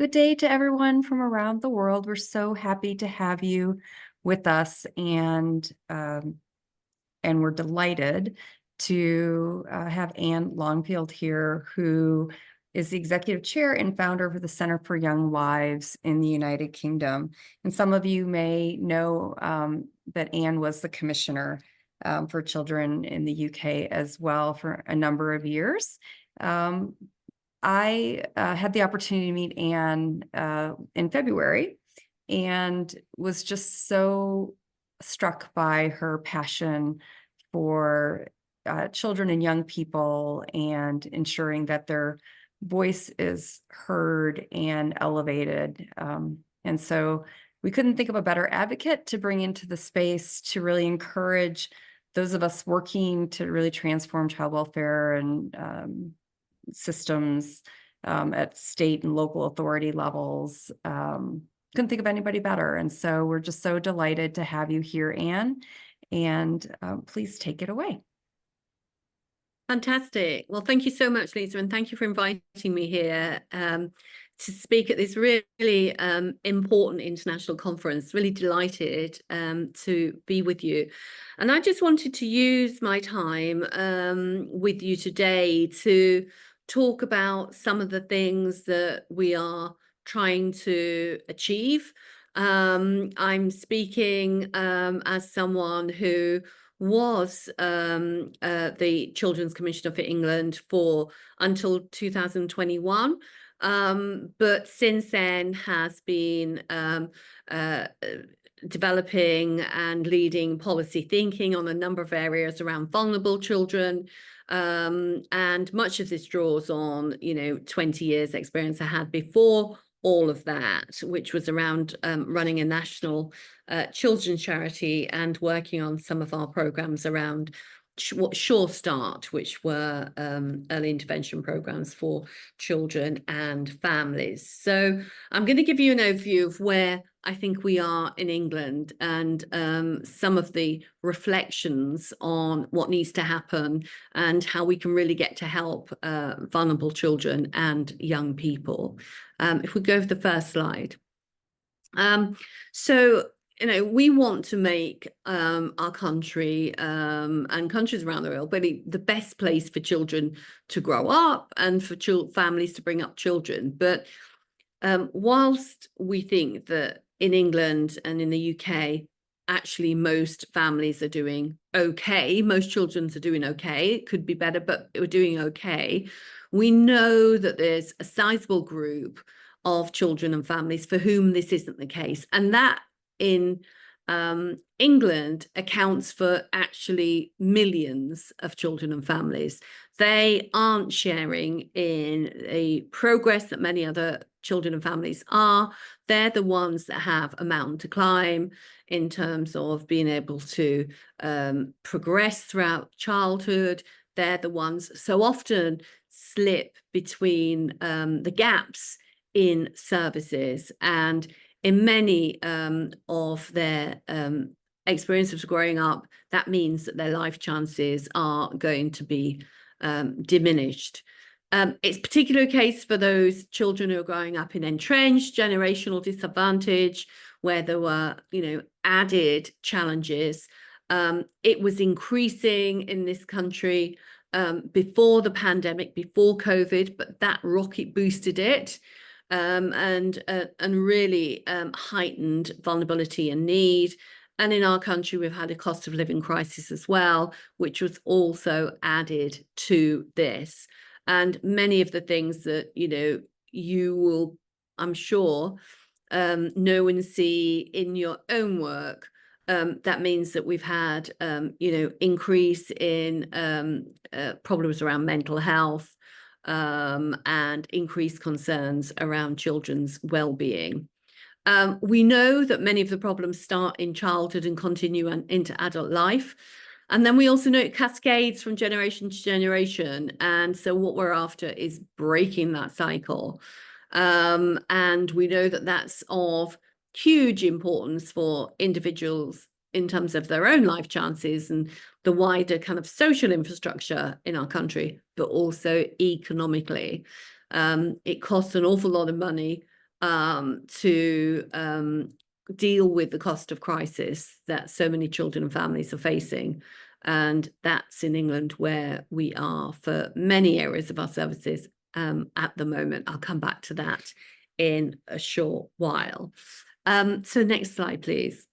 Good day to everyone from around the world. We're so happy to have you with us, and we're delighted to have Anne Longfield here, who is the executive chair and founder of the Center for Young Lives in the United Kingdom. And some of you may know that Anne was the commissioner for children in the UK as well for a number of years. I had the opportunity to meet Anne in February and was just so struck by her passion for children and young people and ensuring that their voice is heard and elevated. And so we couldn't think of a better advocate to bring into the space to really encourage those of us working to really transform child welfare and systems at state and local authority levels. Couldn't think of anybody better. And so we're just so delighted to have you here, Anne, and please take it away. Fantastic. Well, thank you so much, Lisa, and thank you for inviting me here to speak at this really important international conference. Really delighted to be with you. And I just wanted to use my time with you today to talk about some of the things that we are trying to achieve. I'm speaking as someone who was the Children's Commissioner for England until 2021, but since then has been developing and leading policy thinking on a number of areas around vulnerable children. And much of this draws on, 20 years experience I had before all of that, which was around running a national children's charity and working on some of our programs around Sure Start, which were early intervention programs for children and families. So I'm going to give you an overview of where I think we are in England and some of the reflections on what needs to happen and how we can really get to help vulnerable children and young people. If we go to the first slide. We want to make our country and countries around the world really the best place for children to grow up and for families to bring up children. But whilst we think that in England and in the UK, actually most families are doing okay, most children are doing okay, it could be better, but we're doing okay. We know that there's a sizable group of children and families for whom this isn't the case. And that in England accounts for actually millions of children and families. They aren't sharing in the progress that many other children and families are. They're the ones that have a mountain to climb in terms of being able to progress throughout childhood. They're the ones so often slip between the gaps in services, and in many of their experiences growing up, that means that their life chances are going to be diminished. It's a particular case for those children who are growing up in entrenched generational disadvantage, where there were, added challenges. It was increasing in this country before the pandemic, before COVID, but that rocket boosted it. And really heightened vulnerability and need. And in our country, we've had a cost of living crisis as well, which was also added to this. And many of the things that, you will, I'm sure, know and see in your own work, that means that we've had, increase in problems around mental health, and increased concerns around children's well-being. We know that many of the problems start in childhood and continue into adult life. And then we also know it cascades from generation to generation. And so what we're after is breaking that cycle. And we know that that's of huge importance for individuals in terms of their own life chances and the wider kind of social infrastructure in our country, but also economically. It costs an awful lot of money to deal with the cost of crisis that so many children and families are facing. And that's in England where we are for many areas of our services at the moment. I'll come back to that in a short while. So next slide, please.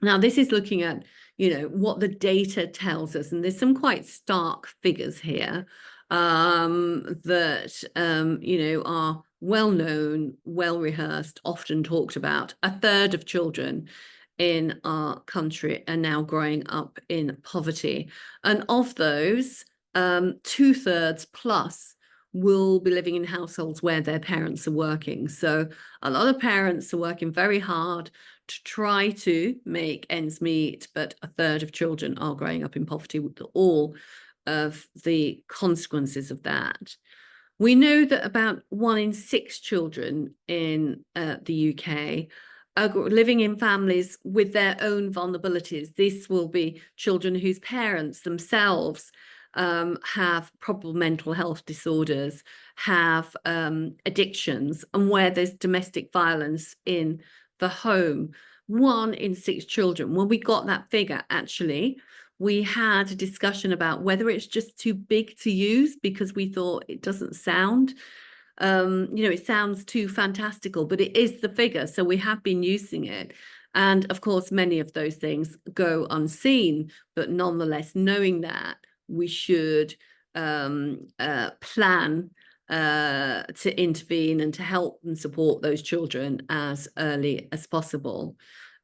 Now, this is looking at, what the data tells us, and there's some quite stark figures here that, are well-known, well-rehearsed, often talked about. A third of children in our country are now growing up in poverty. And of those, 2/3 plus will be living in households where their parents are working. So a lot of parents are working very hard to try to make ends meet, but a third of children are growing up in poverty with all of the consequences of that. We know that about 1 in 6 children in the UK are living in families with their own vulnerabilities. This will be children whose parents themselves have probable mental health disorders, have addictions, and where there's domestic violence in the home. 1 in 6 children. When we got that figure, actually, we had a discussion about whether it's just too big to use because we thought it doesn't sound, it sounds too fantastical, but it is the figure. So we have been using it. And of course, many of those things go unseen, but nonetheless, knowing that, we should plan to intervene and to help and support those children as early as possible.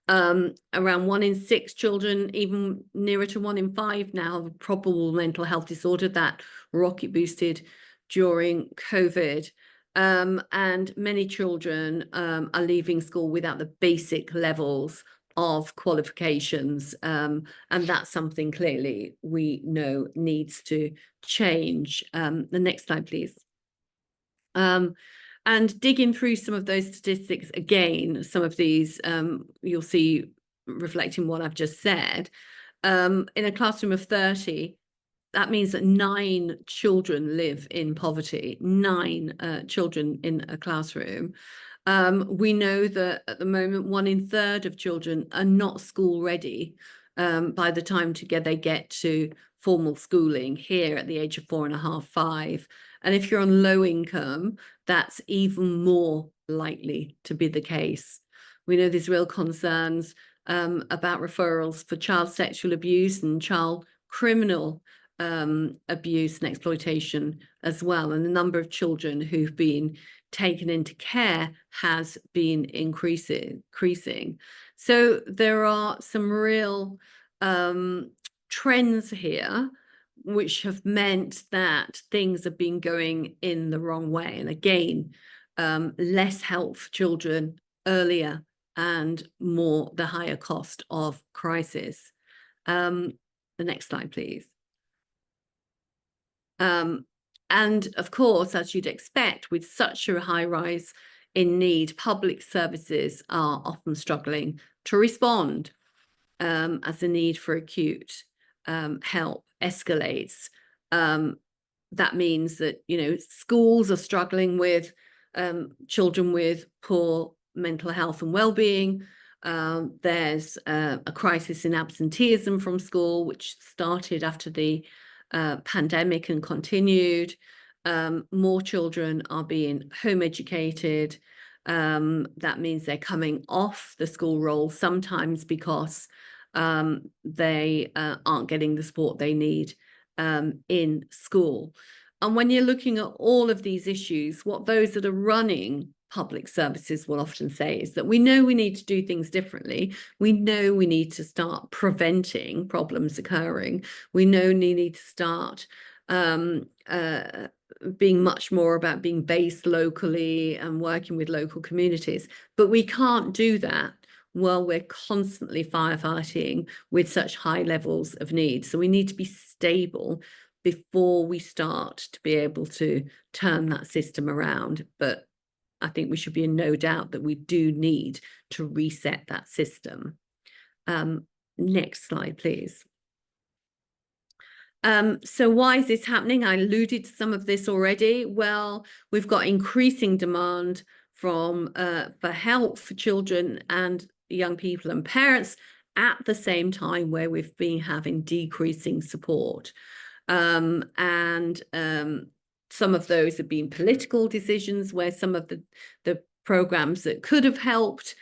Around 1 in 6 children, even nearer to 1 in 5 now, have a probable mental health disorder that rocket boosted during COVID. And many children are leaving school without the basic levels of qualifications. And that's something clearly we know needs to change. The next slide, please. And digging through some of those statistics again, some of these you'll see reflecting what I've just said. In a classroom of 30, that means that 9 children live in poverty, 9 children in a classroom. We know that at the moment, 1 in 3 of children are not school ready by the time they get to formal schooling here at the age of 4.5, 5. And if you're on low income, that's even more likely to be the case. We know there's real concerns about referrals for child sexual abuse and child criminal abuse and exploitation as well. And the number of children who've been taken into care has been increasing. So there are some real trends here which have meant that things have been going in the wrong way. And again, less help for children earlier and more the higher cost of crisis. The next slide, please. And of course, as you'd expect, with such a high rise in need, public services are often struggling to respond as the need for acute help escalates. That means that, schools are struggling with children with poor mental health and well-being. There's a crisis in absenteeism from school, which started after the pandemic and continued. More children are being home educated. That means they're coming off the school roll, sometimes because they aren't getting the support they need in school. And when you're looking at all of these issues, what those that are running public services will often say is that we know we need to do things differently. We know we need to start preventing problems occurring. We know we need to start being much more about being based locally and working with local communities. But we can't do that while we're constantly firefighting with such high levels of need. So we need to be stable before we start to be able to turn that system around. But I think we should be in no doubt that we do need to reset that system. Next slide, please. So why is this happening? I alluded to some of this already. Well, we've got increasing demand for help for children and young people and parents at the same time where we've been having decreasing support. Some of those have been political decisions where some of the programs that could have helped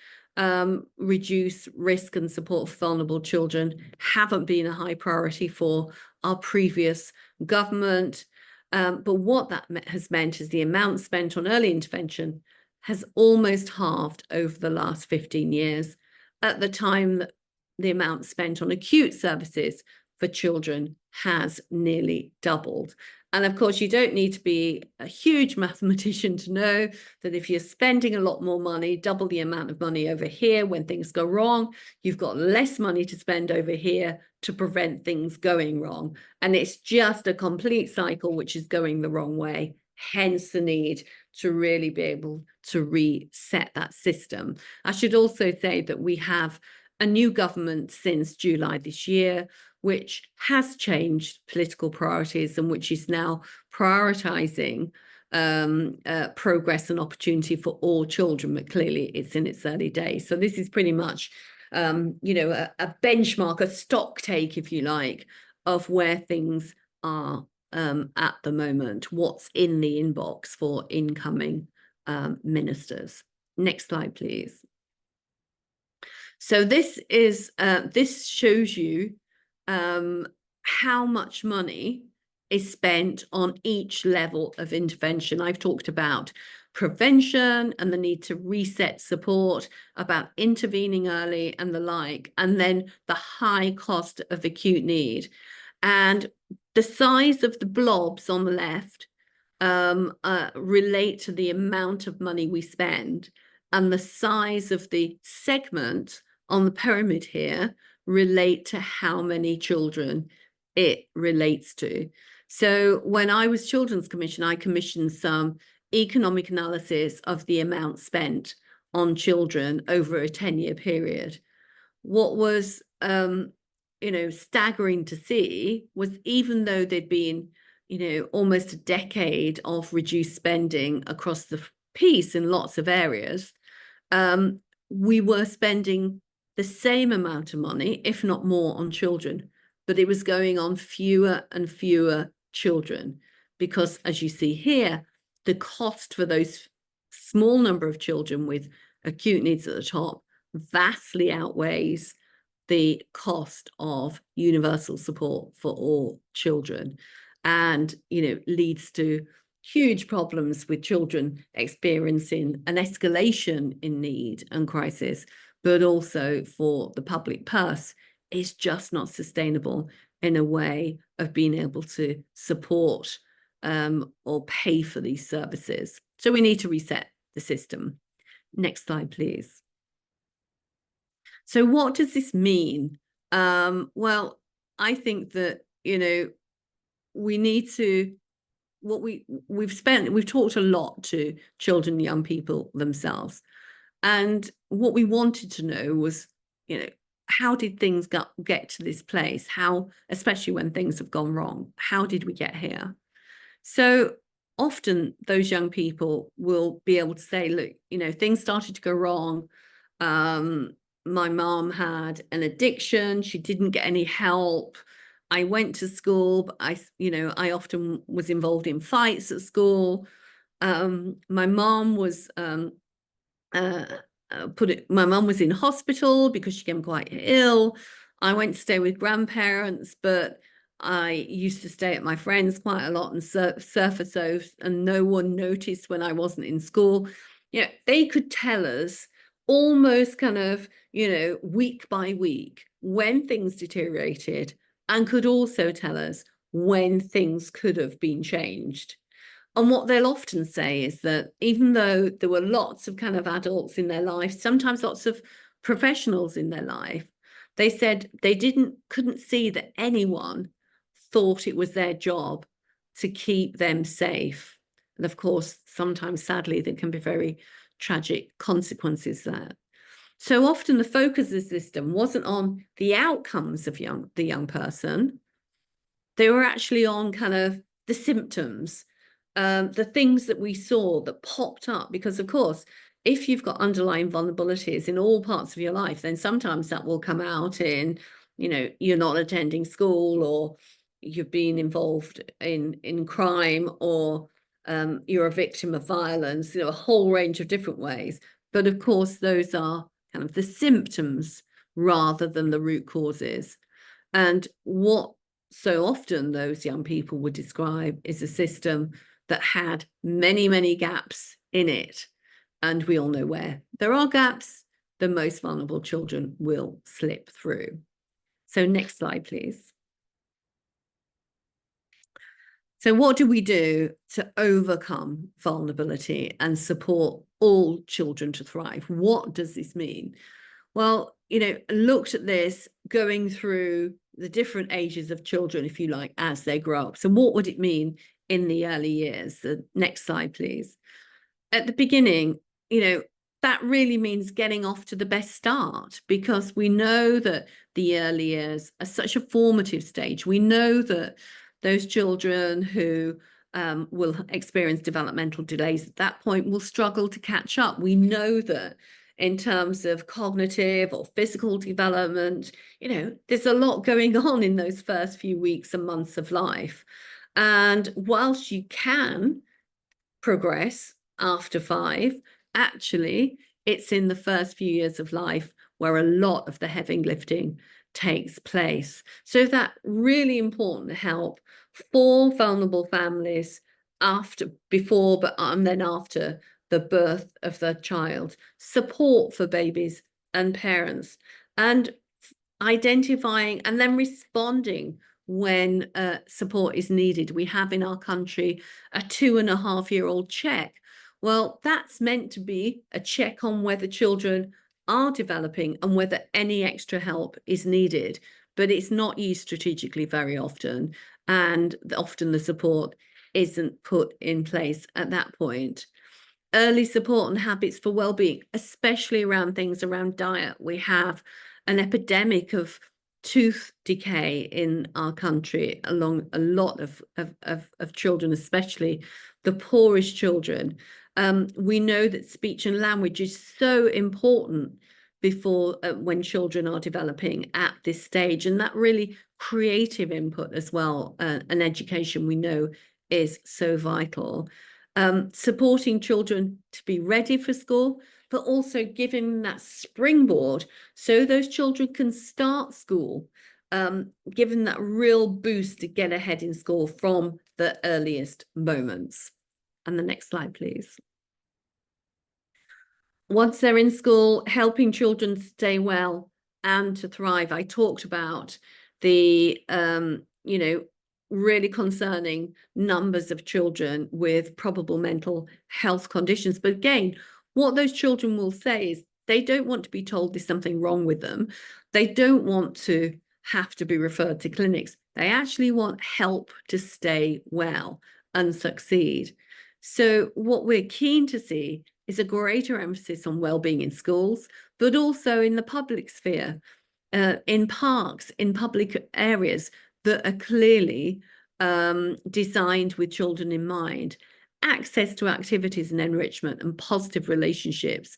reduce risk and support for vulnerable children haven't been a high priority for our previous government. But what that has meant is the amount spent on early intervention has almost halved over the last 15 years, at the time that the amount spent on acute services for children has nearly doubled. And of course, you don't need to be a huge mathematician to know that if you're spending a lot more money, double the amount of money over here, when things go wrong, you've got less money to spend over here to prevent things going wrong. And it's just a complete cycle which is going the wrong way, hence the need to really be able to reset that system. I should also say that we have a new government since July this year, which has changed political priorities and which is now prioritizing progress and opportunity for all children, but clearly it's in its early days. So this is pretty much, a benchmark, a stock take, if you like, of where things are at the moment, what's in the inbox for incoming ministers. Next slide, please. So this shows you how much money is spent on each level of intervention. I've talked about prevention and the need to reset support, about intervening early and the like, and then the high cost of acute need. And the size of the blobs on the left relate to the amount of money we spend, and the size of the segment on the pyramid here relate to how many children it relates to. So when I was Children's Commission, I commissioned some economic analysis of the amount spent on children over a 10-year period. What was staggering to see was, even though there'd been almost a decade of reduced spending across the piece in lots of areas, we were spending the same amount of money, if not more, on children, but it was going on fewer and fewer children, because, as you see here, the cost for those small number of children with acute needs at the top vastly outweighs the cost of universal support for all children, and leads to huge problems with children experiencing an escalation in need and crisis, but also for the public purse. It's just not sustainable in a way of being able to support or pay for these services. So we need to reset the system. Next slide, please. So what does this mean? Well, I think that, we need to, we've talked a lot to children and young people themselves. And what we wanted to know was, how did things get to this place? How, especially when things have gone wrong, how did we get here? So often those young people will be able to say, look, things started to go wrong. My mom had an addiction. She didn't get any help. I went to school, but I often was involved in fights at school. My mom was my mum was in hospital because she became quite ill. I went to stay with grandparents, but I used to stay at my friends quite a lot and surface those, and no one noticed when I wasn't in school. They could tell us almost kind of, week by week when things deteriorated, and could also tell us when things could have been changed. And what they'll often say is that even though there were lots of kind of adults in their life, sometimes lots of professionals in their life, they said they couldn't see that anyone thought it was their job to keep them safe. And of course, sometimes, sadly, there can be very tragic consequences there. So often the focus of the system wasn't on the outcomes of the young person. They were actually on kind of the symptoms, the things that we saw that popped up, because of course, if you've got underlying vulnerabilities in all parts of your life, then sometimes that will come out in, you're not attending school, or you've been involved in crime, or you're a victim of violence, a whole range of different ways. But of course, those are kind of the symptoms rather than the root causes. And what so often those young people would describe is a system that had many, many gaps in it. And we all know where there are gaps, the most vulnerable children will slip through. So next slide, please. So what do we do to overcome vulnerability and support all children to thrive? What does this mean? Well, looked at this going through the different ages of children, if you like, as they grow up. So what would it mean in the early years? The next slide, please. At the beginning, that really means getting off to the best start, because we know that the early years are such a formative stage. We know that those children who will experience developmental delays at that point will struggle to catch up. We know that in terms of cognitive or physical development, there's a lot going on in those first few weeks and months of life. And whilst you can progress after 5, actually, it's in the first few years of life where a lot of the heavy lifting takes place. So that really important help for vulnerable families before, and then after the birth of the child, support for babies and parents, and identifying and then responding when support is needed. We have in our country a 2.5-year-old check. Well, that's meant to be a check on whether children are developing and whether any extra help is needed, but it's not used strategically very often, and often the support isn't put in place at that point. Early support and habits for well-being, especially around things around diet. We have an epidemic of tooth decay in our country along a lot of children, especially the poorest children. We know that speech and language is so important before when children are developing at this stage, and that really creative input as well, and education, we know, is so vital. Supporting children to be ready for school, but also giving them that springboard so those children can start school, giving that real boost to get ahead in school from the earliest moments. And the next slide, please. Once they're in school, helping children stay well and to thrive. I talked about the, really concerning numbers of children with probable mental health conditions. But again, what those children will say is they don't want to be told there's something wrong with them. They don't want to have to be referred to clinics. They actually want help to stay well and succeed. So what we're keen to see is a greater emphasis on well-being in schools, but also in the public sphere, in parks, in public areas that are clearly designed with children in mind. Access to activities and enrichment and positive relationships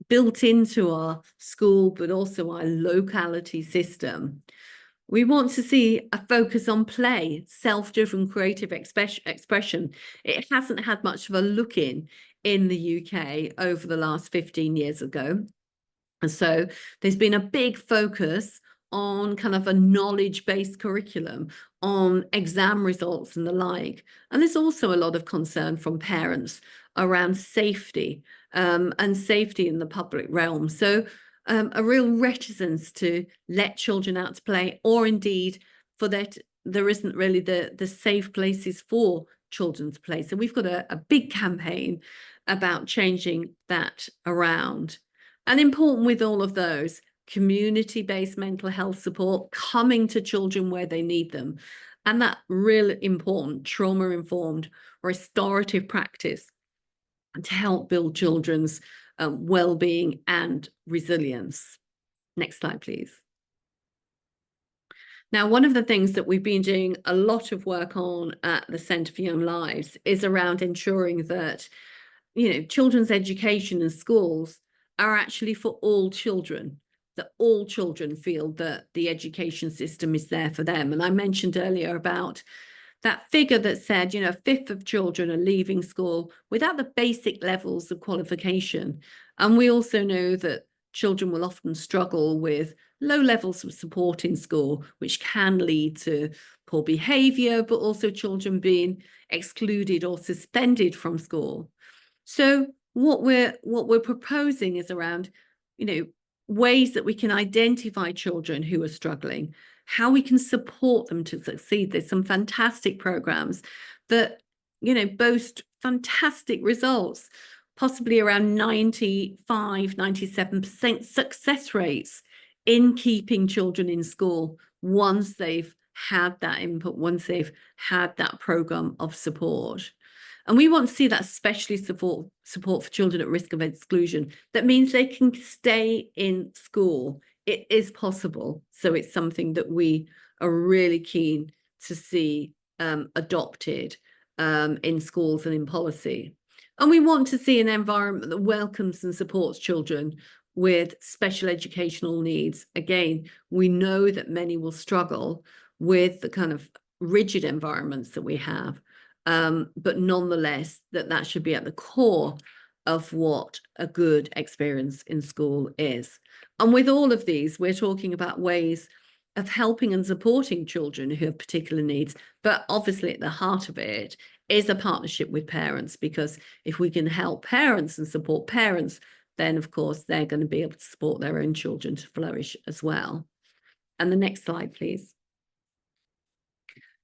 built into our school, but also our locality system. We want to see a focus on play, self-driven creative expression. It hasn't had much of a look in the UK over the last 15 years ago. And so there's been a big focus on kind of a knowledge-based curriculum, on exam results and the like. And there's also a lot of concern from parents around safety, and safety in the public realm. So a real reticence to let children out to play, or indeed for that there isn't really the safe places for children to play. So we've got a big campaign about changing that around. And important with all of those, community-based mental health support coming to children where they need them. And that really important trauma-informed restorative practice to help build children's well-being and resilience. Next slide, please. Now, one of the things that we've been doing a lot of work on at the Centre for Young Lives is around ensuring that children's education in schools are actually for all children, that all children feel that the education system is there for them. And I mentioned earlier about that figure that said, a fifth of children are leaving school without the basic levels of qualification. And we also know that children will often struggle with low levels of support in school, which can lead to poor behavior, but also children being excluded or suspended from school. So what we're proposing is around, ways that we can identify children who are struggling, how we can support them to succeed. There's some fantastic programs that, boast fantastic results, possibly around 97% success rates in keeping children in school once they've had that input, once they've had that program of support. And we want to see that especially support for children at risk of exclusion. That means they can stay in school. It is possible. So it's something that we are really keen to see adopted in schools and in policy. And we want to see an environment that welcomes and supports children with special educational needs. Again, we know that many will struggle with the kind of rigid environments that we have. But nonetheless, that should be at the core of what a good experience in school is. And with all of these, we're talking about ways of helping and supporting children who have particular needs. But obviously at the heart of it is a partnership with parents, because if we can help parents and support parents, then of course they're going to be able to support their own children to flourish as well. And the next slide, please.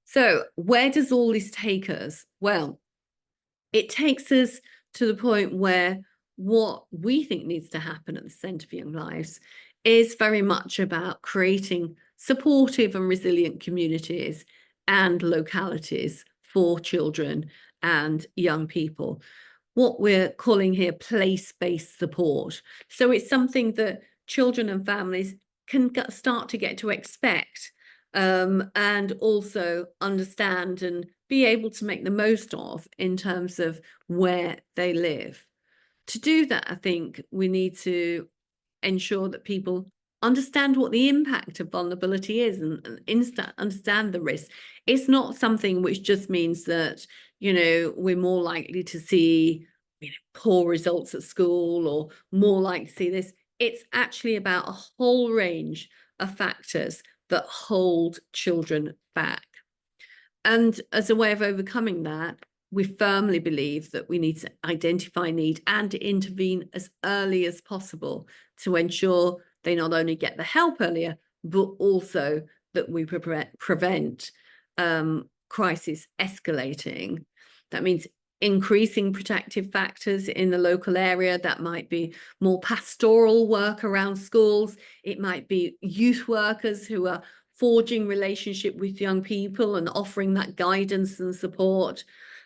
So where does all this take us? Well, it takes us to the point where what we think needs to happen at the Centre for Young Lives is very much about creating supportive and resilient communities and localities for children and young people. What we're calling here place-based support. So it's something that children and families can start to get to expect, and also understand and be able to make the most of in terms of where they live. To do that, I think we need to ensure that people understand what the impact of vulnerability is and understand the risk. It's not something which just means that, we're more likely to see poor results at school or more likely to see this. It's actually about a whole range of factors that hold children back. And as a way of overcoming that, we firmly believe that we need to identify need and intervene as early as possible to ensure they not only get the help earlier, but also that we prevent crisis escalating. That means increasing protective factors in the local area. That might be more pastoral work around schools. It might be youth workers who are forging relationship with young people and offering that guidance and support,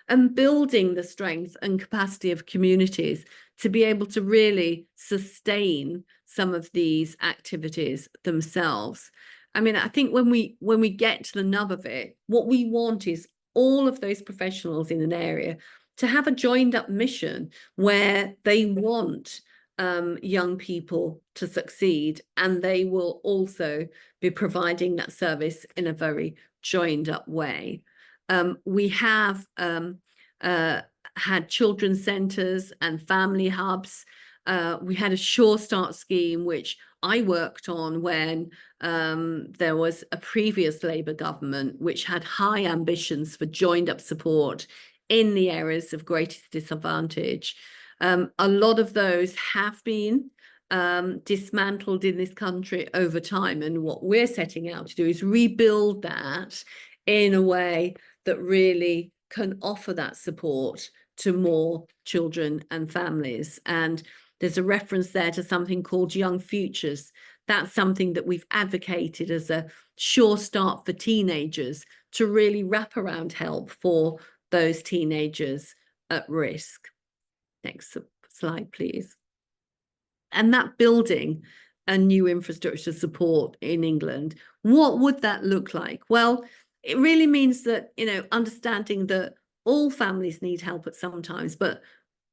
and building the strength and capacity of communities to be able to really sustain some of these activities themselves. I mean, I think when we get to the nub of it, what we want is all of those professionals in an area to have a joined up mission where they want young people to succeed, and they will also be providing that service in a very joined up way. We have had children's centres and family hubs. We had a Sure Start scheme, which I worked on when there was a previous Labour government, which had high ambitions for joined up support in the areas of greatest disadvantage. A lot of those have been dismantled in this country over time. And what we're setting out to do is rebuild that in a way that really can offer that support to more children and families. And there's a reference there to something called Young Futures. That's something that we've advocated as a Sure Start for teenagers to really wrap around help for those teenagers at risk. Next slide, please. And that building a new infrastructure support in England, what would that look like? Well, it really means that, understanding that all families need help at some times, but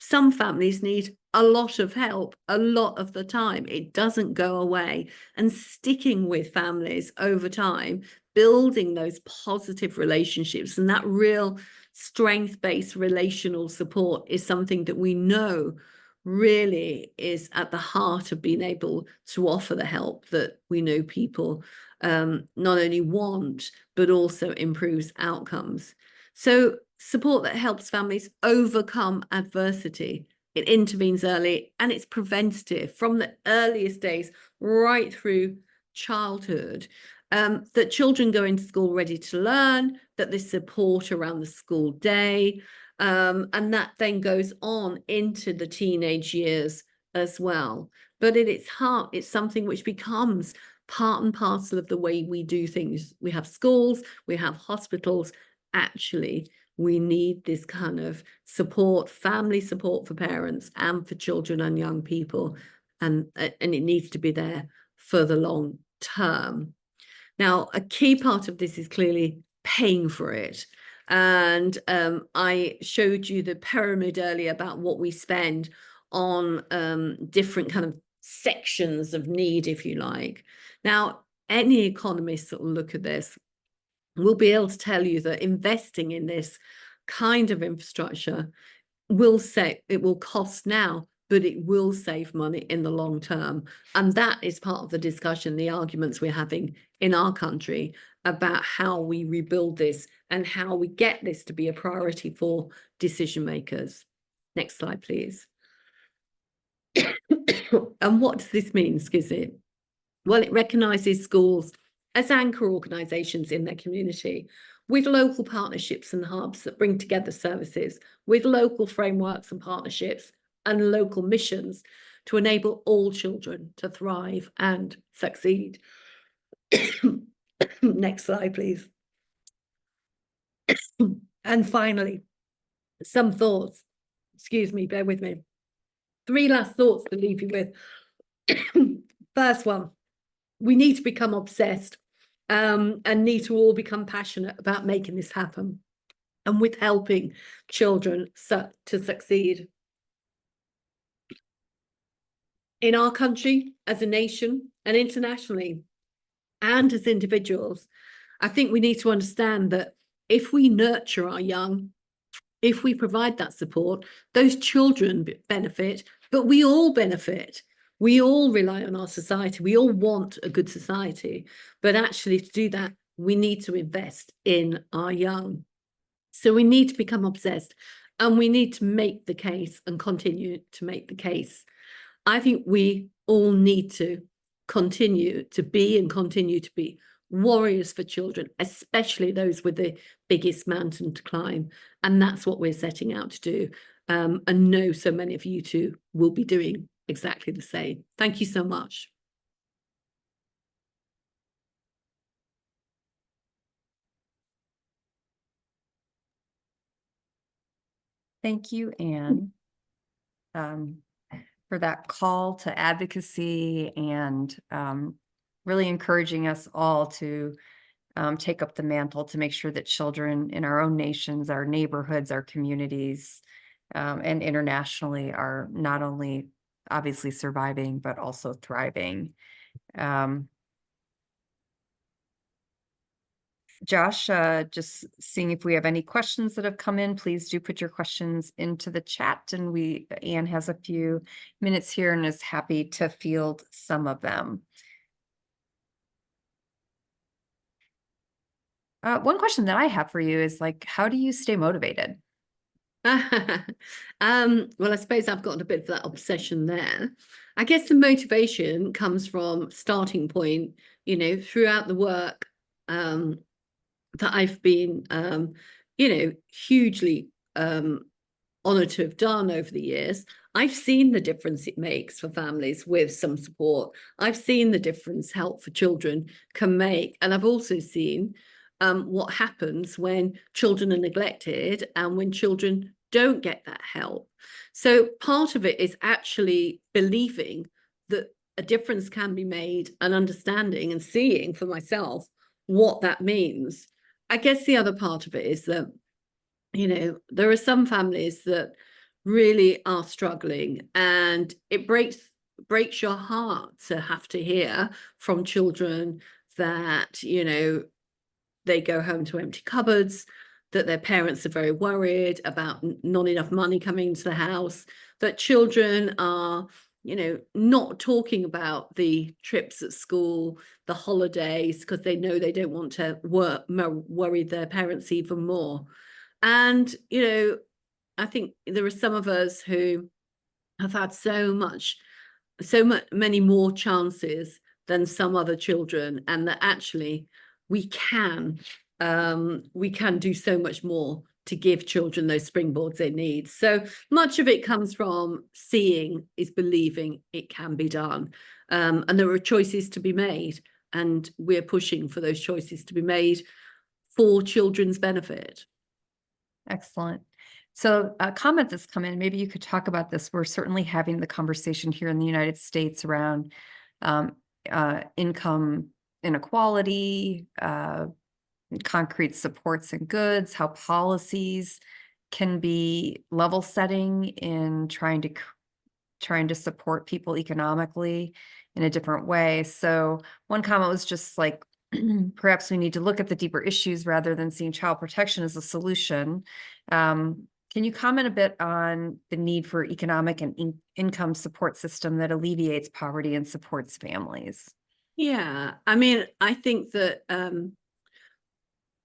Some families need a lot of help a lot of the time. It doesn't go away. And sticking with families over time, building those positive relationships and that real strength-based relational support is something that we know really is at the heart of being able to offer the help that we know people not only want, but also improves outcomes. So support that helps families overcome adversity. It intervenes early and it's preventative from the earliest days right through childhood. That children go into school ready to learn, that there's support around the school day, and that then goes on into the teenage years as well. But at its heart, it's something which becomes part and parcel of the way we do things. We have schools, we have hospitals. Actually, we need this kind of support, family support for parents and for children and young people. And it needs to be there for the long term. Now, a key part of this is clearly paying for it. And I showed you the pyramid earlier about what we spend on different kind of sections of need, if you like. Now, any economist that will look at this will be able to tell you that investing in this kind of infrastructure will cost now, but it will save money in the long term. And that is part of the discussion, the arguments we're having in our country about how we rebuild this and how we get this to be a priority for decision makers. Next slide, please. And what does this mean, Skizzy? Well, it recognises schools as anchor organisations in their community, with local partnerships and hubs that bring together services, with local frameworks and partnerships and local missions to enable all children to thrive and succeed. Next slide, please. And finally, some thoughts. Excuse me, bear with me. 3 last thoughts to leave you with. First one, we need to become obsessed and need to all become passionate about making this happen and with helping children to succeed. In our country, as a nation, and internationally, and as individuals, I think we need to understand that if we nurture our young, if we provide that support, those children benefit, but we all benefit. We all rely on our society. We all want a good society. But actually, to do that, we need to invest in our young. So we need to become obsessed and we need to make the case and continue to make the case. I think we all need to continue to be and continue to be warriors for children, especially those with the biggest mountain to climb. And that's what we're setting out to do. And know so many of you too will be doing exactly the same. Thank you so much. Thank you, Anne, for that call to advocacy and really encouraging us all to take up the mantle to make sure that children in our own nations, our neighborhoods, our communities, and internationally are not only obviously surviving, but also thriving. Josh, just seeing if we have any questions that have come in, please do put your questions into the chat. And Anne has a few minutes here and is happy to field some of them. One question that I have for you is like, how do you stay motivated? Well, I suppose I've got a bit of that obsession there. I guess the motivation comes from starting point, you know, throughout the work that I've been, you know, hugely honoured to have done over the years. I've seen the difference it makes for families with some support. I've seen the difference help for children can make. And I've also seen what happens when children are neglected and when children don't get that help. So part of it is actually believing that a difference can be made and understanding and seeing for myself what that means. I guess the other part of it is that, you know, there are some families that really are struggling, and it breaks your heart to have to hear from children that, you know, they go home to empty cupboards, that their parents are very worried about not enough money coming into the house, that children are, you know, not talking about the trips at school, the holidays, because they know they don't want to worry their parents even more. And, you know, I think there are some of us who have had many more chances than some other children, and that actually we can do so much more to give children those springboards they need. So much of it comes from seeing is believing it can be done, and there are choices to be made, and we're pushing for those choices to be made for children's benefit. Excellent. So a comment that's come in, maybe you could talk about this. We're certainly having the conversation here in the United States around um, income inequality, concrete supports and goods, how policies can be level setting in trying to support people economically in a different way. So one comment was just like, perhaps we need to look at the deeper issues rather than seeing child protection as a solution. Can you comment a bit on the need for economic and income support system that alleviates poverty and supports families? Yeah, I mean, I think that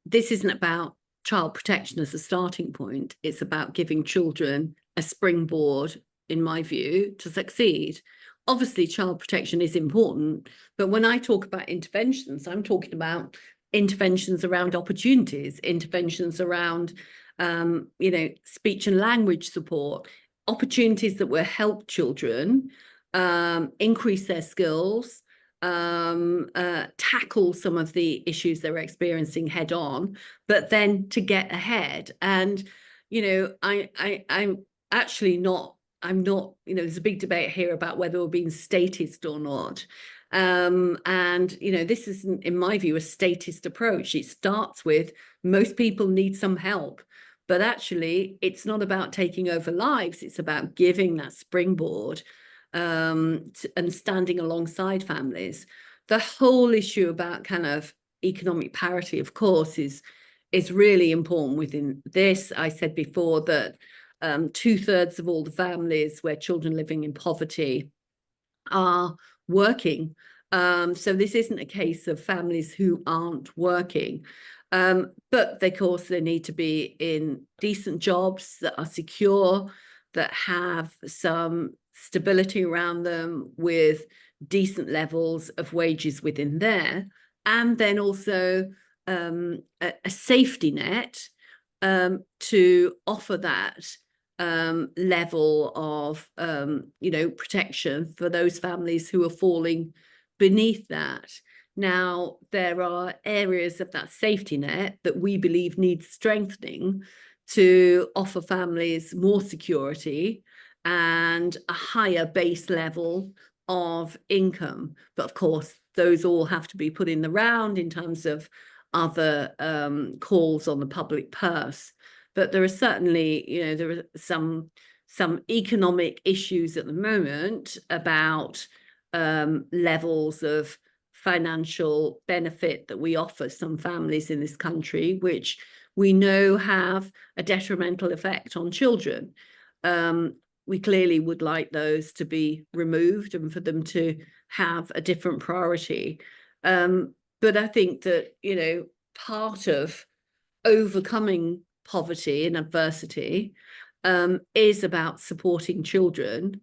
this isn't about child protection as a starting point. It's about giving children a springboard, in my view, to succeed. Obviously, child protection is important, but when I talk about interventions, I'm talking about interventions around opportunities, interventions around, you know, speech and language support, opportunities that will help children increase their skills, tackle some of the issues they're experiencing head on, but then to get ahead. And, you know, I'm actually not, I'm not, you know, there's a big debate here about whether we're being statist or not. And, you know, this isn't, in my view, a statist approach. It starts with most people need some help. But actually, it's not about taking over lives. It's about giving that springboard and standing alongside families. The whole issue about kind of economic parity, of course, is really important within this. I said before that 2/3 of all the families where children living in poverty are working. So this isn't a case of families who aren't working. But of course, they need to be in decent jobs that are secure, that have some stability around them, with decent levels of wages within there, and then also a safety net to offer that level of you know, protection for those families who are falling beneath that. Now, there are areas of that safety net that we believe need strengthening to offer families more security and a higher base level of income. But of course, those all have to be put in the round in terms of other calls on the public purse. But there are certainly, you know, there are some economic issues at the moment about levels of financial benefit that we offer some families in this country, which we know have a detrimental effect on children. We clearly would like those to be removed and for them to have a different priority. But I think that, you know, part of overcoming poverty and adversity is about supporting children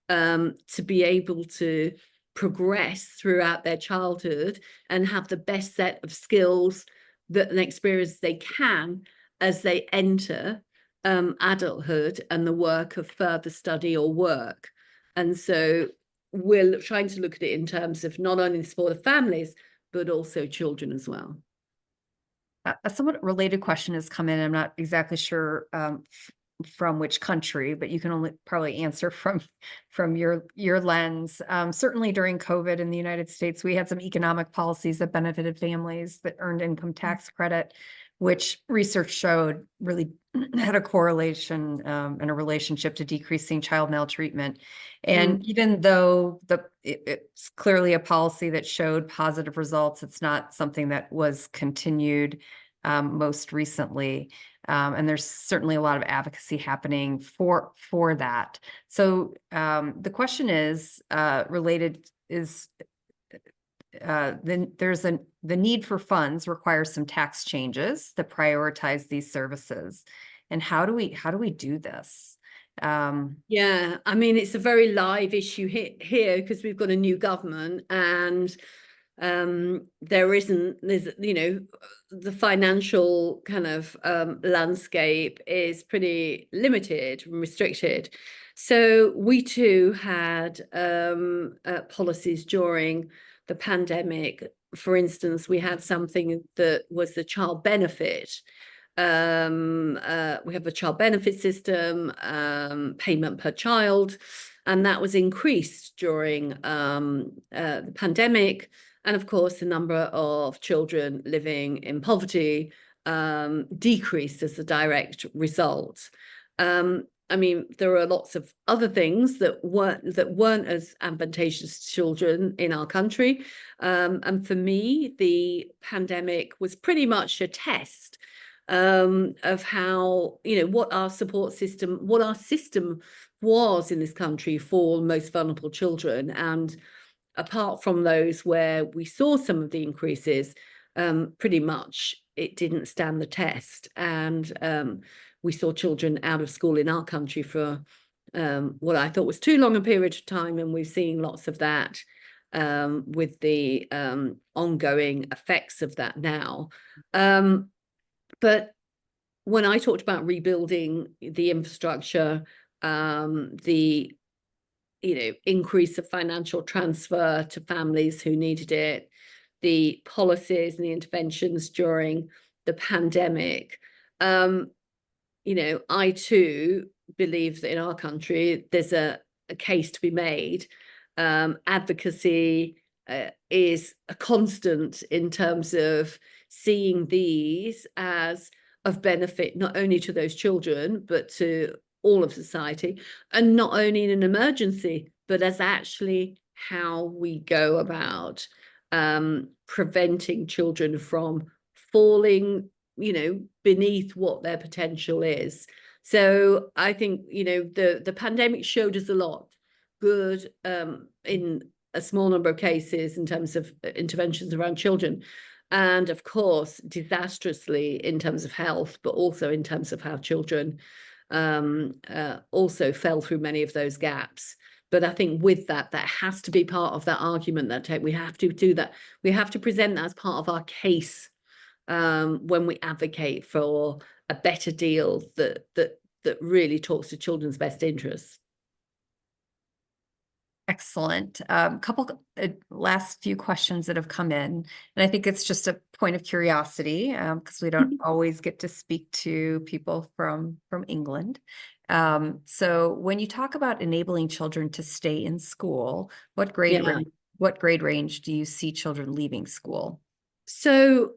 to be able to progress throughout their childhood and have the best set of skills that and experience they can as they enter adulthood and the work of further study or work. And so we're trying to look at it in terms of not only the support of families, but also children as well. A somewhat related question has come in. I'm not exactly sure from which country, but you can only probably answer from your lens. Certainly during COVID in the United States, we had some economic policies that benefited families that earned income tax credit which research showed really had a correlation and a relationship to decreasing child maltreatment. And even though it's clearly a policy that showed positive results, it's not something that was continued most recently. And there's certainly a lot of advocacy happening for that. So the question is related is then there's the need for funds requires some tax changes that prioritize these services. And how do we do this? Yeah, I mean, it's a very live issue here because we've got a new government, and there's the financial kind of landscape is pretty limited and restricted. So we too had policies during the pandemic. For instance, we had something that was the child benefit. We have a child benefit system, payment per child, and that was increased during the pandemic. And of course, the number of children living in poverty decreased as a direct result. I mean, there are lots of other things that weren't as advantageous to children in our country. And for me, the pandemic was pretty much a test of how, what our system was in this country for most vulnerable children. And apart from those where we saw some of the increases, pretty much it didn't stand the test. And we saw children out of school in our country for what I thought was too long a period of time. And we're seeing lots of that with the ongoing effects of that now. But when I talked about rebuilding the infrastructure, the increase of financial transfer to families who needed it, the policies and the interventions during the pandemic, I too believe that in our country there's a case to be made. Advocacy is a constant in terms of seeing these as of benefit not only to those children but to all of society, and not only in an emergency but as actually how we go about preventing children from falling beneath what their potential is. So I think the pandemic showed us a lot good in a small number of cases in terms of interventions around children, and of course disastrously in terms of health, but also in terms of how children also fell through many of those gaps. But I think with that has to be part of that argument that we have to do that. We have to present that as part of our case when we advocate for a better deal that really talks to children's best interests. Excellent. Couple last few questions that have come in, and I think it's just a point of curiosity because we don't always get to speak to people from England. So when you talk about enabling children to stay in school, what grade range do you see children leaving school? So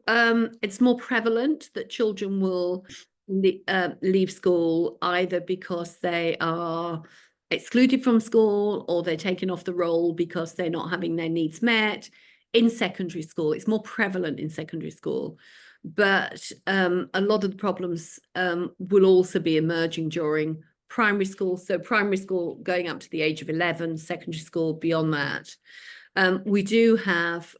it's more prevalent that children will leave school either because they are excluded from school or they're taken off the roll because they're not having their needs met. In secondary school, it's more prevalent in secondary school. But a lot of the problems will also be emerging during primary school. So primary school going up to the age of 11, secondary school beyond that. We do have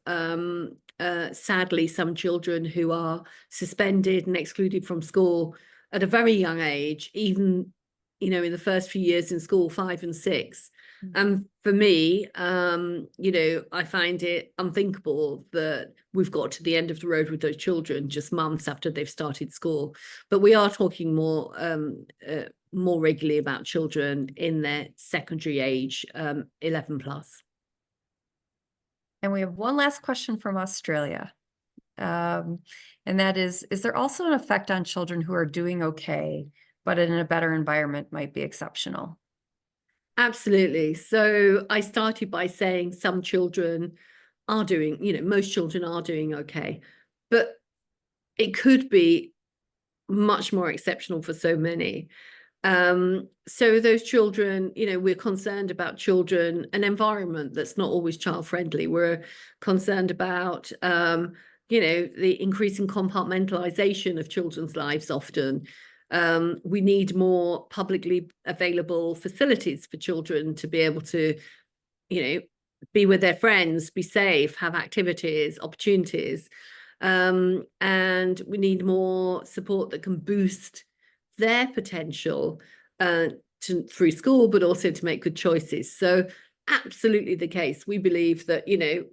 sadly some children who are suspended and excluded from school at a very young age, even in the first few years in school, 5 and 6. And for me, I find it unthinkable that we've got to the end of the road with those children just months after they've started school. But we are talking more regularly about children in their secondary age, 11 plus. And we have one last question from Australia. And that is there also an effect on children who are doing okay, but in a better environment might be exceptional? Absolutely. So I started by saying some children are doing, most children are doing okay, but it could be much more exceptional for so many. So those children, you know, we're concerned about children, an environment that's not always child friendly. We're concerned about, you know, the increasing compartmentalization of children's lives often. We need more publicly available facilities for children to be able to, you know, be with their friends, be safe, have activities, opportunities. And we need more support that can boost their potential through school, but also to make good choices. So absolutely the case. We believe that, you know,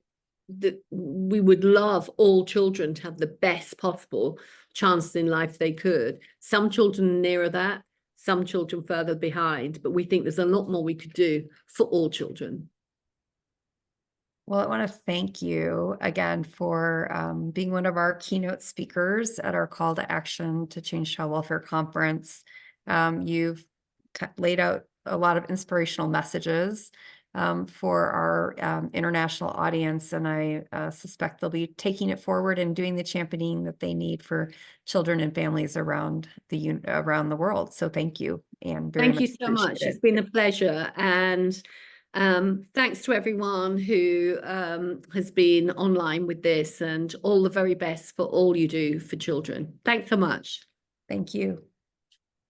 that we would love all children to have the best possible chances in life they could. Some children nearer that, some children further behind, but we think there's a lot more we could do for all children. Well, I want to thank you again for being one of our keynote speakers at our Call to Action to Change Child Welfare Conference. You've laid out a lot of inspirational messages for our international audience, and I suspect they'll be taking it forward and doing the championing that they need for children and families around the world. So thank you, and very Thank much you so much. appreciated. It's been a pleasure. And thanks to everyone who has been online with this, and all the very best for all you do for children. Thanks so much. Thank you.